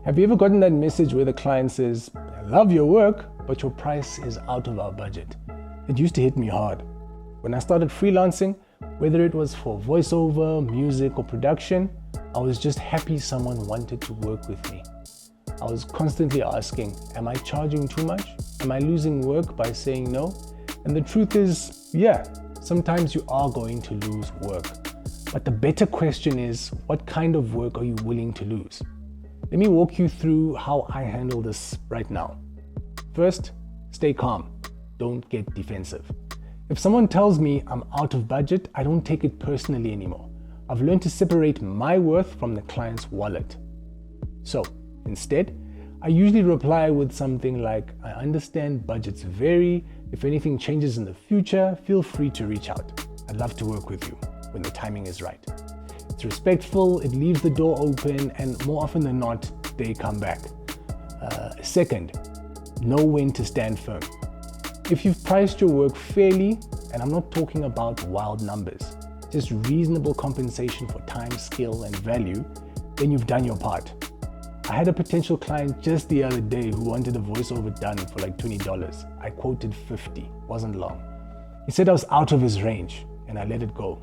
Have you ever gotten that message where the client says, I love your work, but your price is out of our budget? It used to hit me hard. When I started freelancing, whether it was for voiceover, music, or production, I was just happy someone wanted to work with me. I was constantly asking, am I charging too much? Am I losing work by saying no? And the truth is, yeah, sometimes you are going to lose work. But the better question is, what kind of work are you willing to lose? Let me walk you through how I handle this right now. First, stay calm. Don't get defensive. If someone tells me I'm out of budget, I don't take it personally anymore. I've learned to separate my worth from the client's wallet. So, instead, I usually reply with something like, I understand budgets vary. If anything changes in the future, feel free to reach out. I'd love to work with you when the timing is right. It's respectful, it leaves the door open, and more often than not, they come back. Second, know when to stand firm. If you've priced your work fairly, and I'm not talking about wild numbers, just reasonable compensation for time, skill, and value, then you've done your part. I had a potential client just the other day who wanted a voiceover done for like $20. I quoted $50, wasn't long. He said I was out of his range, and I let it go.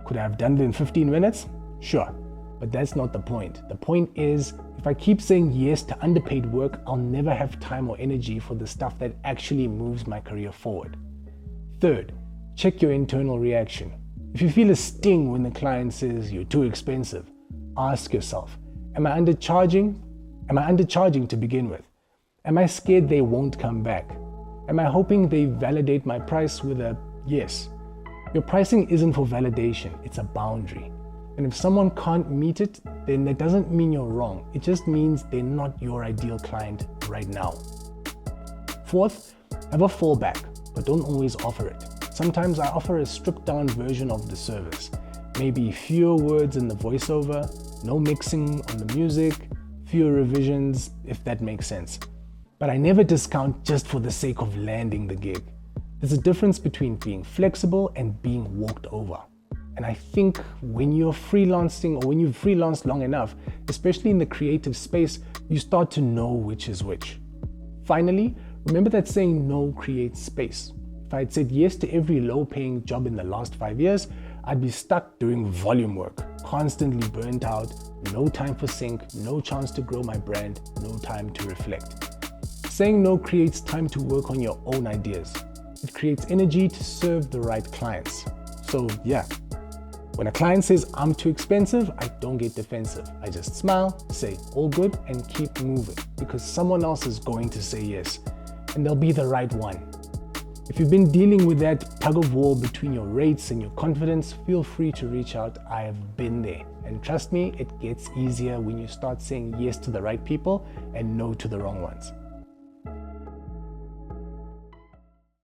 Could I have done it in 15 minutes? Sure, but that's not the point. The point is, if I keep saying yes to underpaid work, I'll never have time or energy for the stuff that actually moves my career forward. Third, check your internal reaction. If you feel a sting when the client says you're too expensive, ask yourself, am I undercharging? Am I undercharging to begin with? Am I scared they won't come back? Am I hoping they validate my price with a yes? Your pricing isn't for validation, it's a boundary. And if someone can't meet it, then that doesn't mean you're wrong. It just means they're not your ideal client right now. Fourth, have a fallback, but don't always offer it. Sometimes I offer a stripped down version of the service. Maybe fewer words in the voiceover, no mixing on the music, fewer revisions, if that makes sense. But I never discount just for the sake of landing the gig. There's a difference between being flexible and being walked over. And I think when you're freelancing or when you've freelanced long enough, especially in the creative space, you start to know which is which. Finally, remember that saying no creates space. If I had said yes to every low-paying job in the last 5 years, I'd be stuck doing volume work, constantly burnt out, no time for sync, no chance to grow my brand, no time to reflect. Saying no creates time to work on your own ideas. It creates energy to serve the right clients. So yeah, when a client says I'm too expensive, I don't get defensive. I just smile, say all good, and keep moving because someone else is going to say yes, and they'll be the right one. If you've been dealing with that tug of war between your rates and your confidence, feel free to reach out. I have been there. And trust me, it gets easier when you start saying yes to the right people and no to the wrong ones.